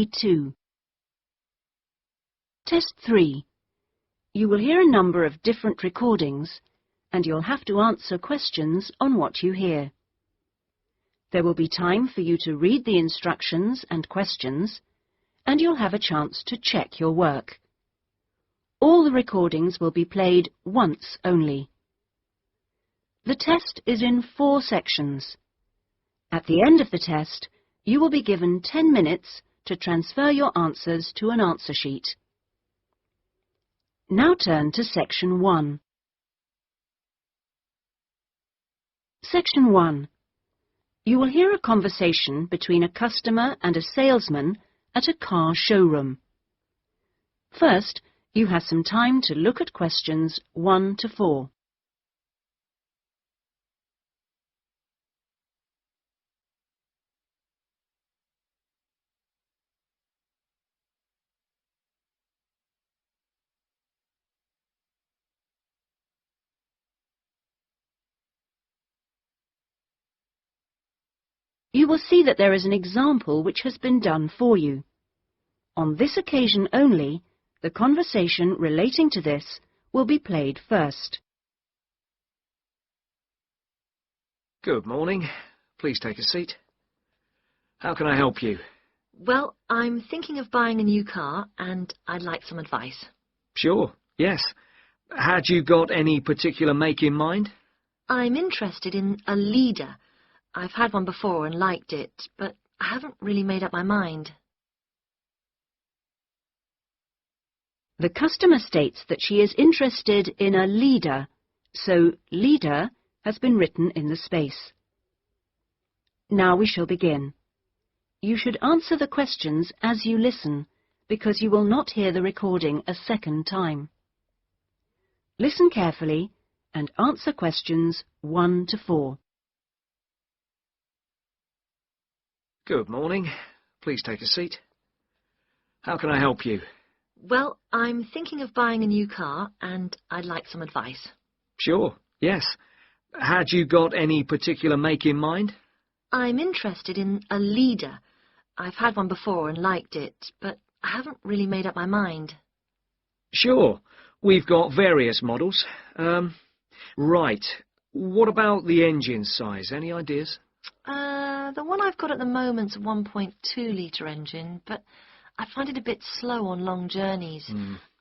B2. Test 3. You will hear a number of different recordings, and you'll have to answer questions on what you hear. There will be time for you to read the instructions and questions, and you'll have a chance to check your work. All the recordings will be played once only. The test is in 4 sections. At the end of the test, you will be given 10 minutes to transfer your answers to an answer sheet. Now turn to Section 1. Section 1. You will hear a conversation between a customer and a salesman at a car showroom. First, you have some time to look at questions 1 to 4. You will see that there is an example which has been done for you. On this occasion only, the conversation relating to this will be played first. Good morning. Please take a seat. How can I help you? Well, I'm thinking of buying a new car and I'd like some advice. Sure, yes. Had you got any particular make in mind? I'm interested in a leader. I've had one before and liked it, but I haven't really made up my mind. The customer states that she is interested in a leader, so leader has been written in the space. Now we shall begin. You should answer the questions as you listen, because you will not hear the recording a second time. Listen carefully and answer questions 1 to 4. Good morning. Please take a seat. How can I help you? Well, I'm thinking of buying a new car and I'd like some advice. Sure, yes. Had you got any particular make in mind? I'm interested in a leader. I've had one before and liked it, but I haven't really made up my mind. Sure. We've got various models. Right. What about the engine size? Any ideas? The one I've got at the moment's a 1.2-litre engine, but I find it a bit slow on long journeys.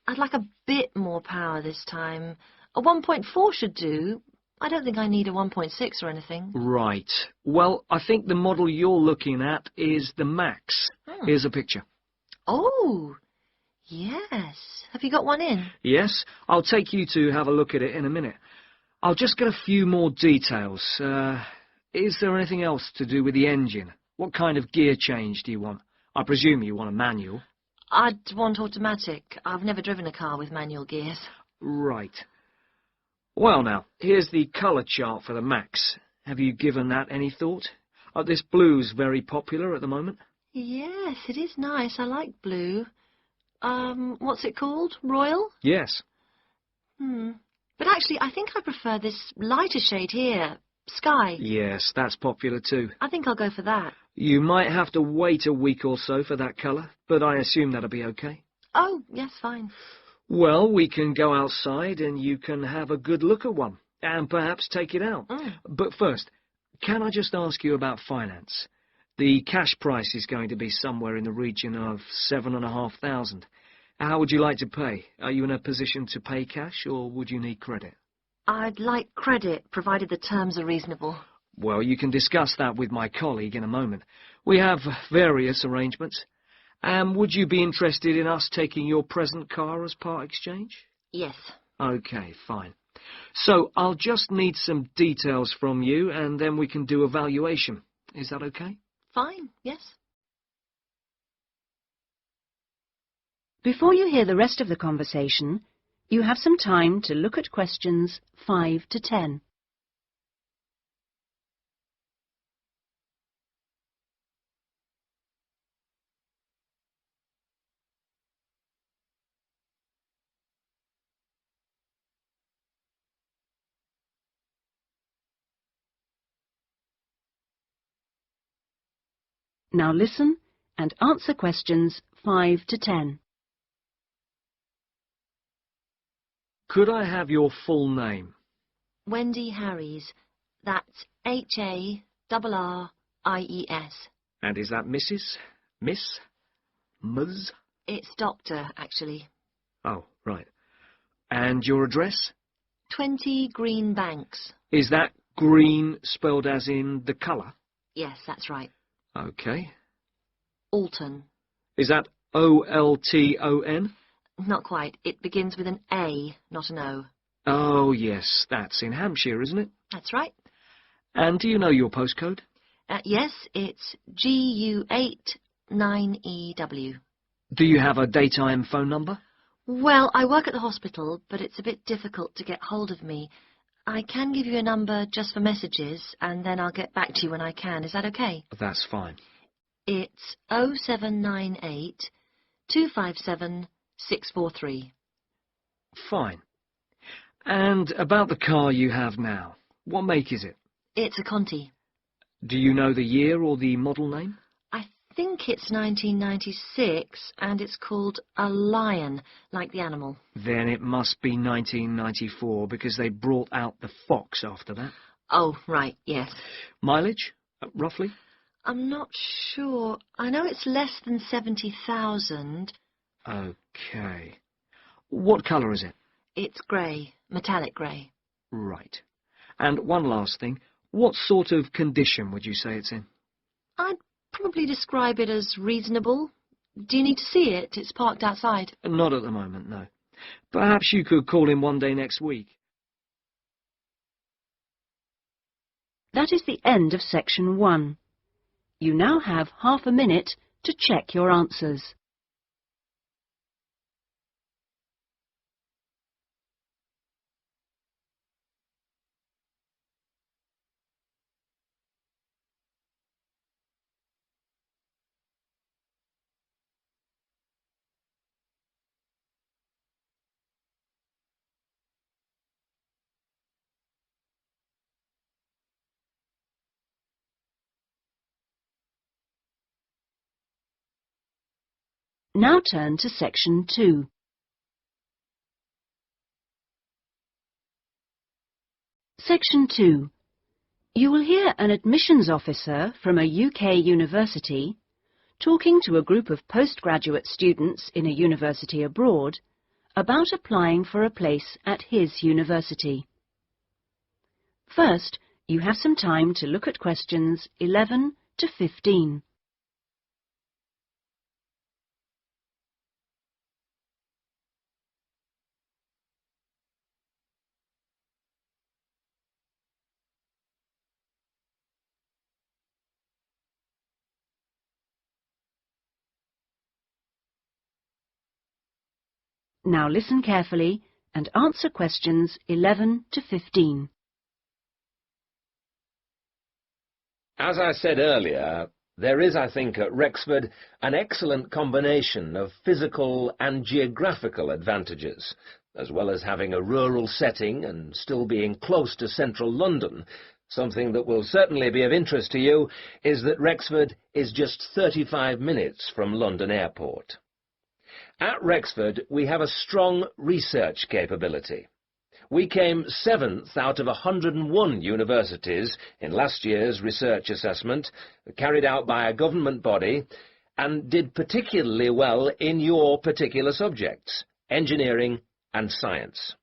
I'd like a bit more power this time. A 1.4 should do. I don't think I need a 1.6 or anything. Right. Well, I think the model you're looking at is the Max. Here's a picture. Oh, yes. Have you got one in? Yes, I'll take you to have a look at it in a minute. I'll just get a few more details. Is there anything else to do with the engine? What kind of gear change do you want? I presume you want a manual. I'd want automatic. I've never driven a car with manual gears. Right. Well now, here's the colour chart for the Max. Have you given that any thought? This blue's very popular at the moment. Yes, it is nice. I like blue. What's it called? Royal? Yes. But actually, I think I prefer this lighter shade here. Sky. Yes, that's popular too. I think I'll go for that. You might have to wait a week or so for that colour, but I assume that'll be okay. Oh, yes, fine. Well, we can go outside and you can have a good look at one, and perhaps take it out. But first, can I just ask you about finance? The cash price is going to be somewhere in the region of 7,500. How would you like to pay? Are you in a position to pay cash, or would you need credit? I'd like credit, provided the terms are reasonable. Well, you can discuss that with my colleague in a moment. We have various arrangements. And would you be interested in us taking your present car as part exchange? Yes. Okay, fine. So I'll just need some details from you, and then we can do a valuation. Is that okay? Fine, yes. Before you hear the rest of the conversation, you have some time to look at questions 5 to 10. Now listen and answer questions 5 to 10. Could I have your full name? Wendy Harries. That's H-A-R-R-I-E-S. And is that Mrs., Miss, Ms? It's Doctor, actually. Oh, right. And your address? 20 Green Banks. Is that green spelled as in the colour? Yes, that's right. OK. Alton. Is that O-L-T-O-N? Not quite. It begins with an A, not an O. Oh, yes, that's in Hampshire, isn't it? That's right. And do you know your postcode? Yes, it's GU8-9EW. Do you have a daytime phone number? Well, I work at the hospital, but it's a bit difficult to get hold of me. I can give you a number just for messages, and then I'll get back to you when I can. Is that okay? That's fine. It's 0798 257 643. Fine. And about the car you have now, what make is it? It's a Conti. Do you know the year or the model name? I think it's 1996, and it's called a Lion, like the animal. Then it must be 1994, because they brought out the Fox after that. Oh, right, yes. Mileage, roughly? I'm not sure. I know it's less than 70,000. OK. What colour is it? It's grey, metallic grey. Right. And one last thing. What sort of condition would you say it's in? I'd probably describe it as reasonable. Do you need to see it? It's parked outside. Not at the moment, no. Perhaps you could call in one day next week. That is the end of section 1. You now have half a minute to check your answers. Now turn to section 2. Section 2. You will hear an admissions officer from a UK university talking to a group of postgraduate students in a university abroad about applying for a place at his university. First, you have some time to look at questions 11 to 15. Now listen carefully and answer questions 11 to 15. As I said earlier, there is, I think, at Rexford an excellent combination of physical and geographical advantages, as well as having a rural setting and still being close to central London. Something that will certainly be of interest to you is that Rexford is just 35 minutes from London Airport. At Rexford, we have a strong research capability. We came 7th out of 101 universities in last year's research assessment, carried out by a government body, and did particularly well in your particular subjects, engineering and science.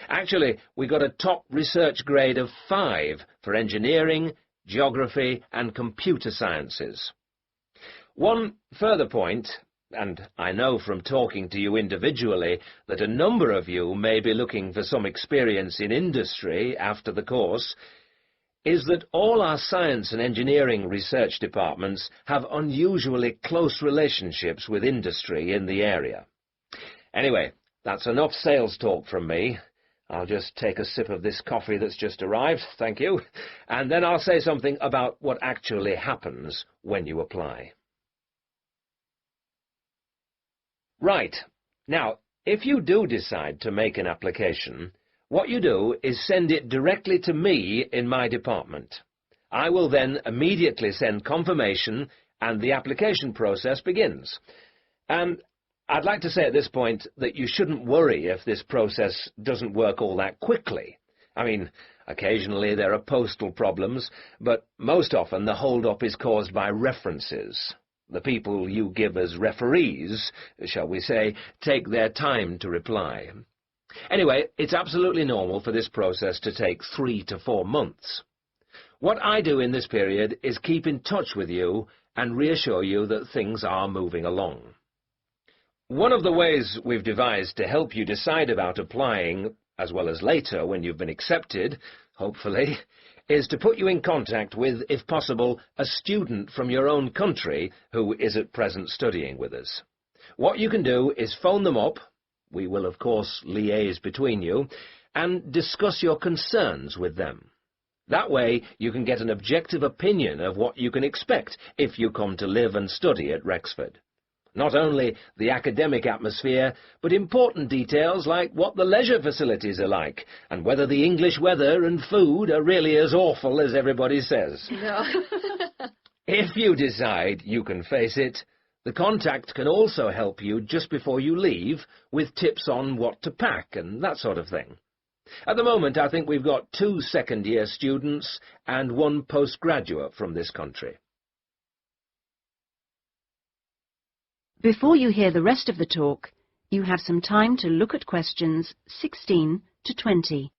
Actually, we got a top research grade of 5 for engineering, geography and computer sciences. One further point, and I know from talking to you individually that a number of you may be looking for some experience in industry after the course, is that all our science and engineering research departments have unusually close relationships with industry in the area. Anyway, that's enough sales talk from me. I'll just take a sip of this coffee that's just arrived, thank you, and then I'll say something about what actually happens when you apply. Right. Now, if you do decide to make an application, what you do is send it directly to me in my department. I will then immediately send confirmation and the application process begins. I'd like to say at this point that you shouldn't worry if this process doesn't work all that quickly. I mean, occasionally there are postal problems, but most often the hold-up is caused by references. The people you give as referees, shall we say, take their time to reply. Anyway, it's absolutely normal for this process to take 3 to 4 months. What I do in this period is keep in touch with you and reassure you that things are moving along. One of the ways we've devised to help you decide about applying, as well as later when you've been accepted, hopefully, is to put you in contact with, if possible, a student from your own country who is at present studying with us. What you can do is phone them up, we will of course liaise between you, and discuss your concerns with them. That way you can get an objective opinion of what you can expect if you come to live and study at Rexford. Not only the academic atmosphere, but important details like what the leisure facilities are like, and whether the English weather and food are really as awful as everybody says. No. If you decide you can face it, the contact can also help you just before you leave with tips on what to pack and that sort of thing. At the moment, I think we've got 2 second-year students and 1 postgraduate from this country. Before you hear the rest of the talk, you have some time to look at questions 16 to 20.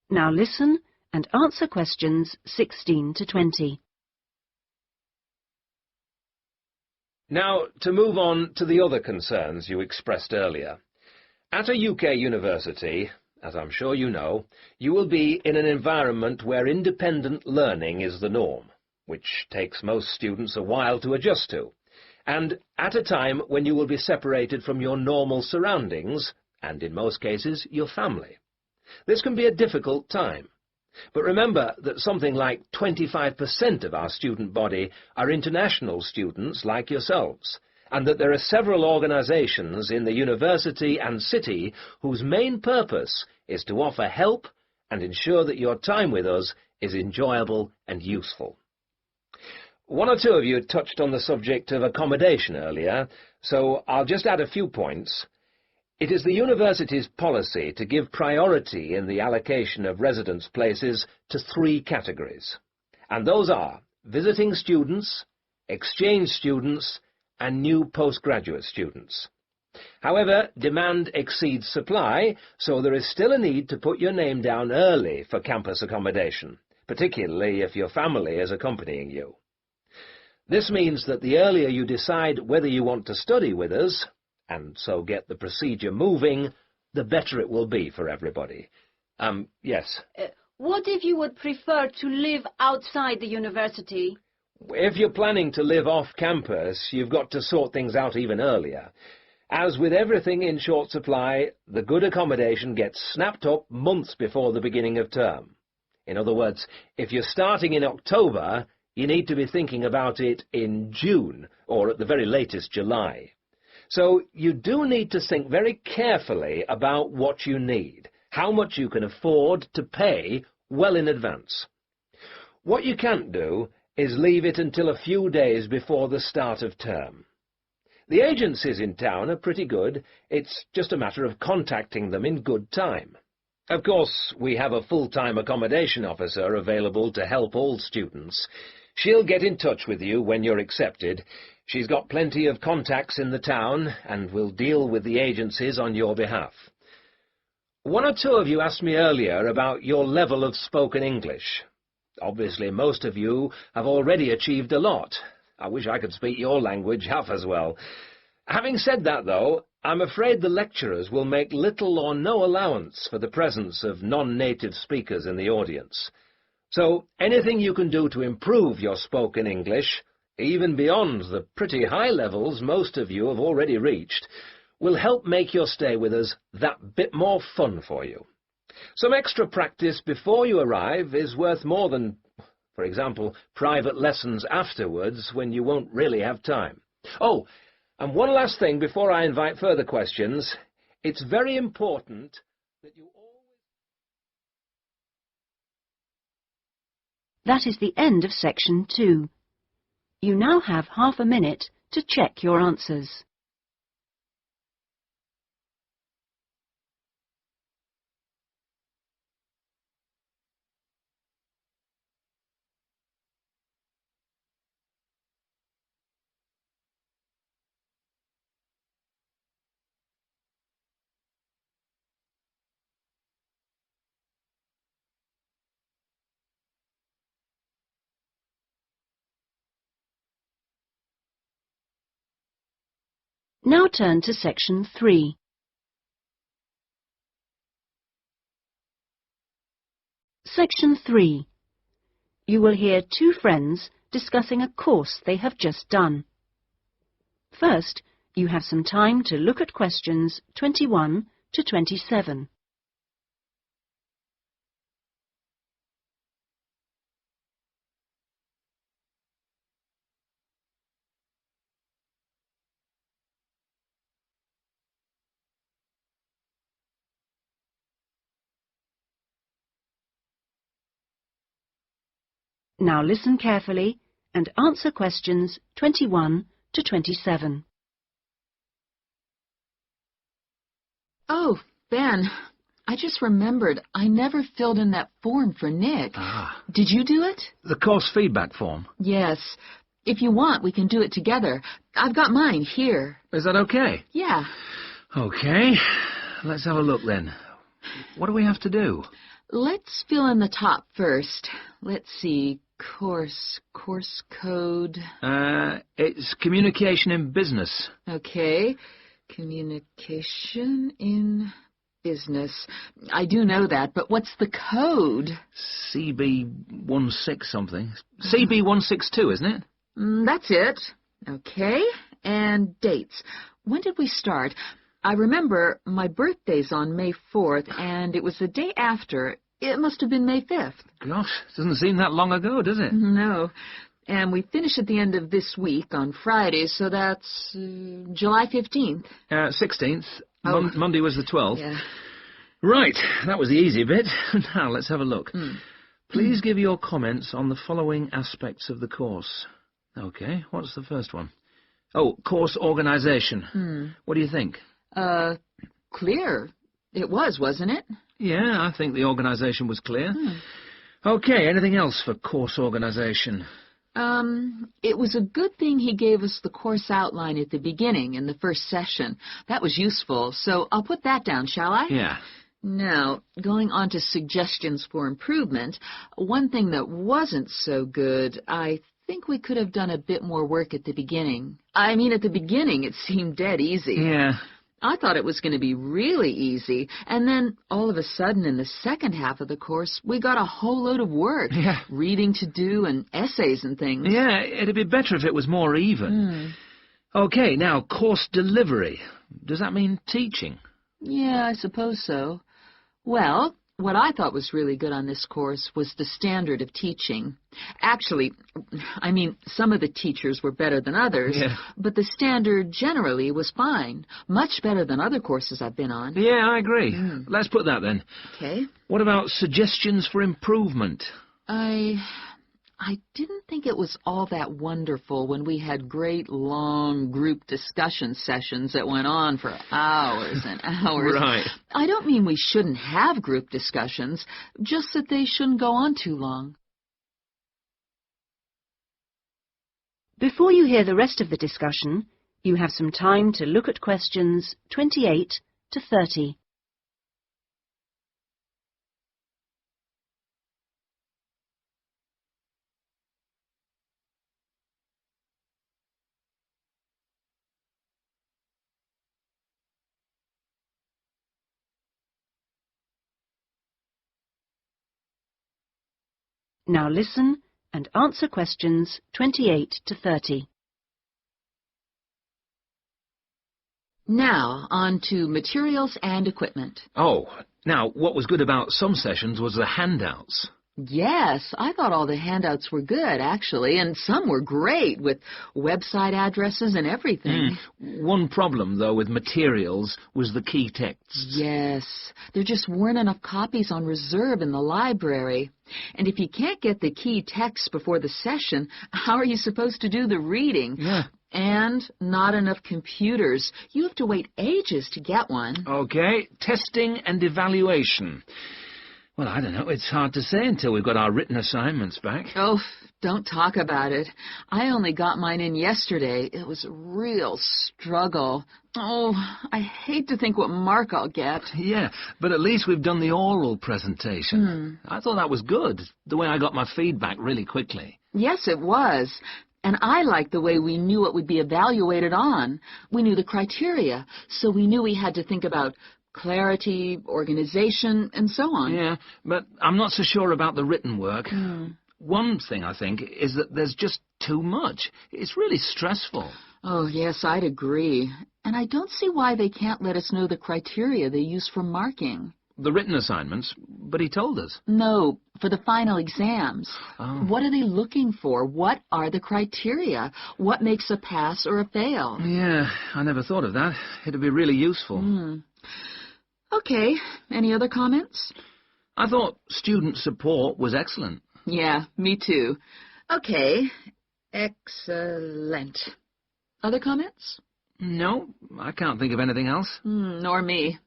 Now listen and answer questions 16 to 20. Now, to move on to the other concerns you expressed earlier. At a UK university, as I'm sure you know, you will be in an environment where independent learning is the norm, which takes most students a while to adjust to, and at a time when you will be separated from your normal surroundings, and in most cases, your family. This can be a difficult time. But remember that something like 25% of our student body are international students like yourselves, and that there are several organisations in the university and city whose main purpose is to offer help and ensure that your time with us is enjoyable and useful. 1 or 2 of you touched on the subject of accommodation earlier, so I'll just add a few points. It is the university's policy to give priority in the allocation of residence places to 3 categories, and those are visiting students, exchange students, and new postgraduate students. However, demand exceeds supply, so there is still a need to put your name down early for campus accommodation, particularly if your family is accompanying you. This means that the earlier you decide whether you want to study with us, and so get the procedure moving, the better it will be for everybody. Yes? What if you would prefer to live outside the university? If you're planning to live off campus, you've got to sort things out even earlier. As with everything in short supply, the good accommodation gets snapped up months before the beginning of term. In other words, if you're starting in October, you need to be thinking about it in June, or at the very latest July. So you do need to think very carefully about what you need, how much you can afford to pay well in advance. What you can't do is leave it until a few days before the start of term. The agencies in town are pretty good. It's just a matter of contacting them in good time. Of course, we have a full-time accommodation officer available to help all students. She'll get in touch with you when you're accepted. She's got plenty of contacts in the town and will deal with the agencies on your behalf. 1 or 2 of you asked me earlier about your level of spoken English. Obviously, most of you have already achieved a lot. I wish I could speak your language half as well. Having said that, though, I'm afraid the lecturers will make little or no allowance for the presence of non-native speakers in the audience. So anything you can do to improve your spoken English, even beyond the pretty high levels most of you have already reached, will help make your stay with us that bit more fun for you. Some extra practice before you arrive is worth more than, for example, private lessons afterwards when you won't really have time. Oh, and one last thing before I invite further questions. It's very important that you always... That is the end of section 2. You now have half a minute to check your answers. Now turn to section 3. Section 3. You will hear two friends discussing a course they have just done. First, you have some time to look at questions 21 to 27. Now listen carefully and answer questions 21 to 27. Oh, Ben, I just remembered I never filled in that form for Nick. Ah. Did you do it? The course feedback form. Yes. If you want, we can do it together. I've got mine here. Is that okay? Yeah. Okay. Let's have a look then. What do we have to do? Let's fill in the top first. Let's see. Course code. It's communication in business. Okay. Communication in business. I do know that, but what's the code? CB16 something. CB162, isn't it? That's it. Okay. And dates. When did we start? I remember my birthday's on May 4th, and it was the day after. It must have been May 5th. Gosh, doesn't seem that long ago, does it? No. And we finish at the end of this week on Friday, so that's July 15th. 16th. Oh. Monday was the 12th. Yeah. Right, that was the easy bit. Now, let's have a look. Please give your comments on the following aspects of the course. Okay, what's the first one? Oh, course organisation. What do you think? Clear. It was, wasn't it? Yeah, I think the organisation was clear. Okay, anything else for course organisation? It was a good thing he gave us the course outline at the beginning in the first session. That was useful, so I'll put that down, shall I? Yeah. Now, going on to suggestions for improvement, one thing that wasn't so good, I think we could have done a bit more work at the beginning. I mean, at the beginning it seemed dead easy. Yeah. I thought it was going to be really easy, and then all of a sudden in the second half of the course, we got a whole load of work. Yeah. Reading to do and essays and things. Yeah, it'd be better if it was more even. Okay, now, course delivery. Does that mean teaching? Yeah, I suppose so. Well, what I thought was really good on this course was the standard of teaching. Actually, I mean, some of the teachers were better than others, but the standard generally was fine. Much better than other courses I've been on. Yeah, I agree. Let's put that then. Okay. What about suggestions for improvement? I didn't think it was all that wonderful when we had great, long group discussion sessions that went on for hours and hours. Right. I don't mean we shouldn't have group discussions, just that they shouldn't go on too long. Before you hear the rest of the discussion, you have some time to look at questions 28 to 30. Now listen and answer questions 28 to 30. Now, on to materials and equipment. Oh, Now, what was good about some sessions was the handouts. Yes, I thought all the handouts were good, actually, and some were great, with website addresses and everything. One problem, though, with materials was the key texts. Yes, there just weren't enough copies on reserve in the library. And if you can't get the key text before the session, how are you supposed to do the reading? Yeah. And not enough computers. You have to wait ages to get one. Okay, testing and evaluation. Well, I don't know. It's hard to say until we've got our written assignments back. Oh, don't talk about it. I only got mine in yesterday. It was a real struggle. Oh, I hate to think what mark I'll get. Yeah, but at least we've done the oral presentation. I thought that was good, the way I got my feedback really quickly. Yes, it was. And I liked the way we knew it would be evaluated on. We knew the criteria, so we knew we had to think about clarity, organization, and so on. Yeah, but I'm not so sure about the written work. One thing, I think, is that there's just too much. It's really stressful. Oh, yes, I'd agree. And I don't see why they can't let us know the criteria they use for marking. The written assignments, but he told us. No, for the final exams. Oh. What are they looking for? What are the criteria? What makes a pass or a fail? Yeah, I never thought of that. It'd be really useful. Okay, any other comments? I thought student support was excellent. Yeah, me too. Okay, excellent. Other comments? No, I can't think of anything else. Nor me.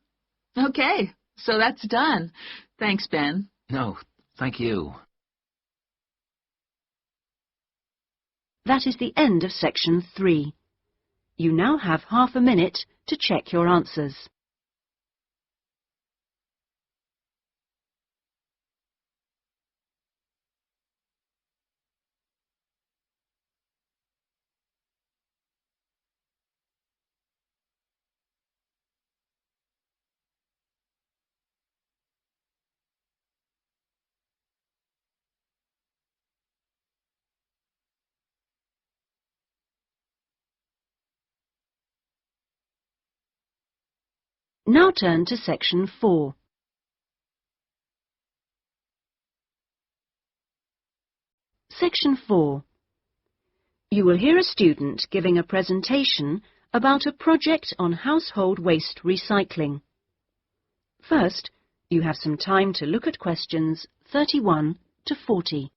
Okay, so that's done. Thanks, Ben. No, thank you. That is the end of section 3. You now have half a minute to check your answers. Now turn to section 4. Section 4. You will hear a student giving a presentation about a project on household waste recycling. First, you have some time to look at questions 31 to 40.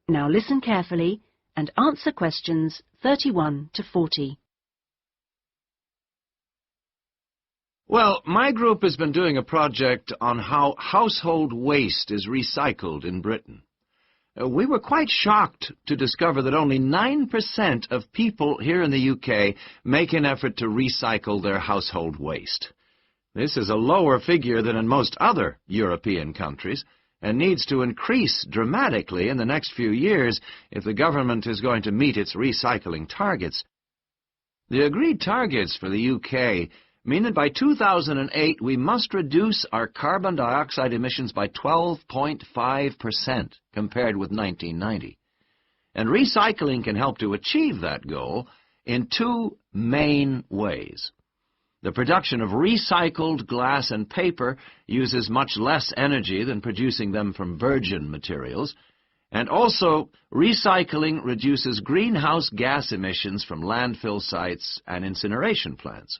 Now listen carefully and answer questions 31 to 40. Well, my group has been doing a project on how household waste is recycled in Britain. We were quite shocked to discover that only 9% of people here in the UK make an effort to recycle their household waste. This is a lower figure than in most other European countries, and needs to increase dramatically in the next few years if the government is going to meet its recycling targets. The agreed targets for the UK mean that by 2008 we must reduce our carbon dioxide emissions by 12.5% compared with 1990. And recycling can help to achieve that goal in two main ways. The production of recycled glass and paper uses much less energy than producing them from virgin materials, and also recycling reduces greenhouse gas emissions from landfill sites and incineration plants.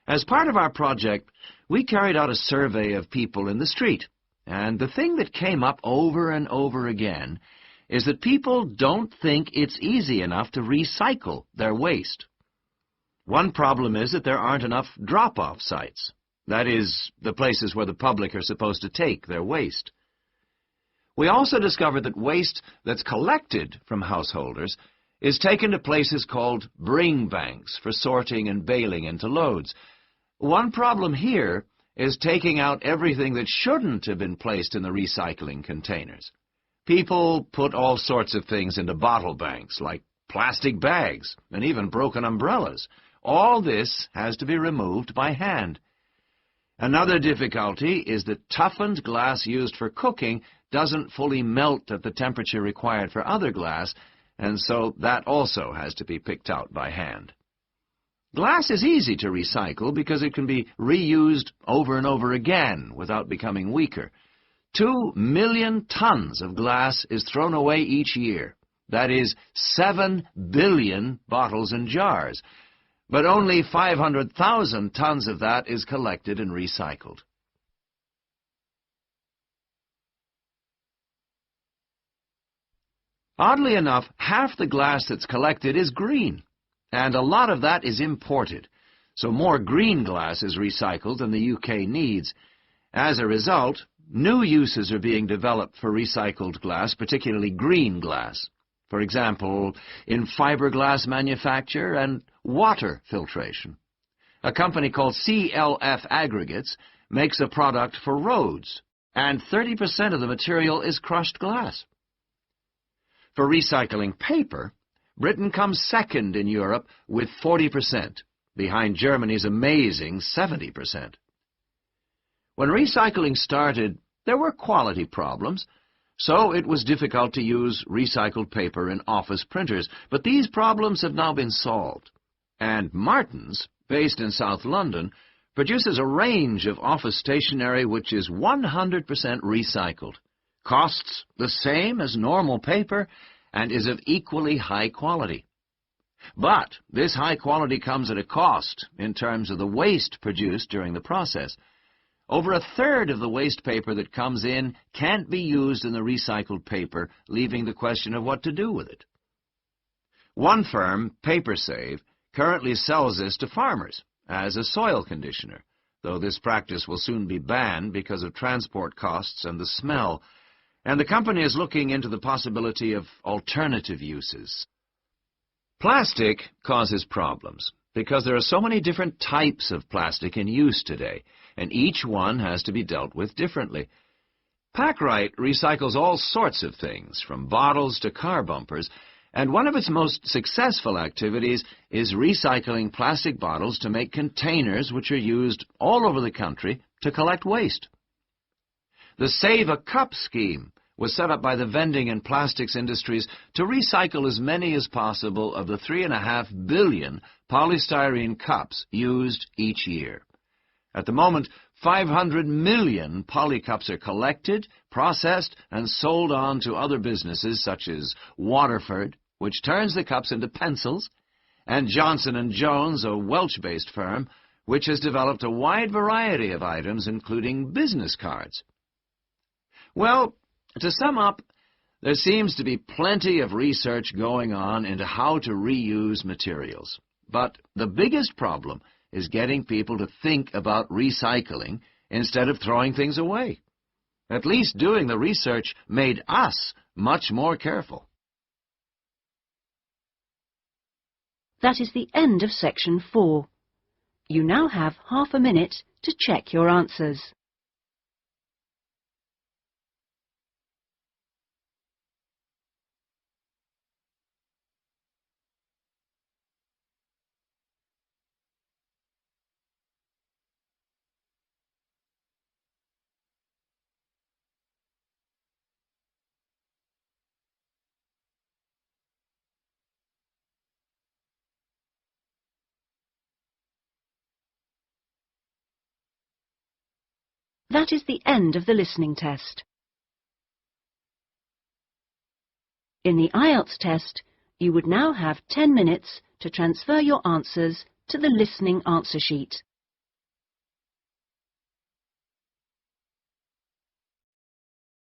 As part of our project, we carried out a survey of people in the street, and the thing that came up over and over again is that people don't think it's easy enough to recycle their waste. One problem is that there aren't enough drop-off sites. That is, the places where the public are supposed to take their waste. We also discovered that waste that's collected from householders is taken to places called bring banks for sorting and baling into loads. One problem here is taking out everything that shouldn't have been placed in the recycling containers. People put all sorts of things into bottle banks, like plastic bags and even broken umbrellas. All this has to be removed by hand. Another difficulty is that toughened glass used for cooking doesn't fully melt at the temperature required for other glass, and so that also has to be picked out by hand. Glass is easy to recycle because it can be reused over and over again without becoming weaker. 2 million tons of glass is thrown away each year. That is 7 billion bottles and jars. But only 500,000 tons of that is collected and recycled. Oddly enough, half the glass that's collected is green, and a lot of that is imported, so more green glass is recycled than the UK needs. As a result, new uses are being developed for recycled glass, particularly green glass. For example, in fiberglass manufacture and water filtration. A company called CLF Aggregates makes a product for roads, and 30% of the material is crushed glass. For recycling paper, Britain comes second in Europe with 40%, behind Germany's amazing 70%. When recycling started, there were quality problems, so it was difficult to use recycled paper in office printers, but these problems have now been solved. And Martin's, based in South London, produces a range of office stationery which is 100% recycled, costs the same as normal paper, and is of equally high quality. But this high quality comes at a cost in terms of the waste produced during the process. Over a third of the waste paper that comes in can't be used in the recycled paper, leaving the question of what to do with it. One firm, PaperSave, currently sells this to farmers as a soil conditioner, though this practice will soon be banned because of transport costs and the smell, and the company is looking into the possibility of alternative uses. Plastic causes problems because there are so many different types of plastic in use today, and each one has to be dealt with differently. Packrite recycles all sorts of things, from bottles to car bumpers, and one of its most successful activities is recycling plastic bottles to make containers which are used all over the country to collect waste. The Save a Cup scheme was set up by the vending and plastics industries to recycle as many as possible of the 3.5 billion polystyrene cups used each year. At the moment, 500 million polycups are collected, processed, and sold on to other businesses such as Waterford, which turns the cups into pencils, and Johnson & Jones, a Welsh-based firm, which has developed a wide variety of items, including business cards. Well, to sum up, there seems to be plenty of research going on into how to reuse materials. But the biggest problem is getting people to think about recycling instead of throwing things away. At least doing the research made us much more careful. That is the end of section 4. You now have half a minute to check your answers. That is the end of the listening test. In the Ielts test, you would now have 10 minutes to transfer your answers to the listening answer sheet.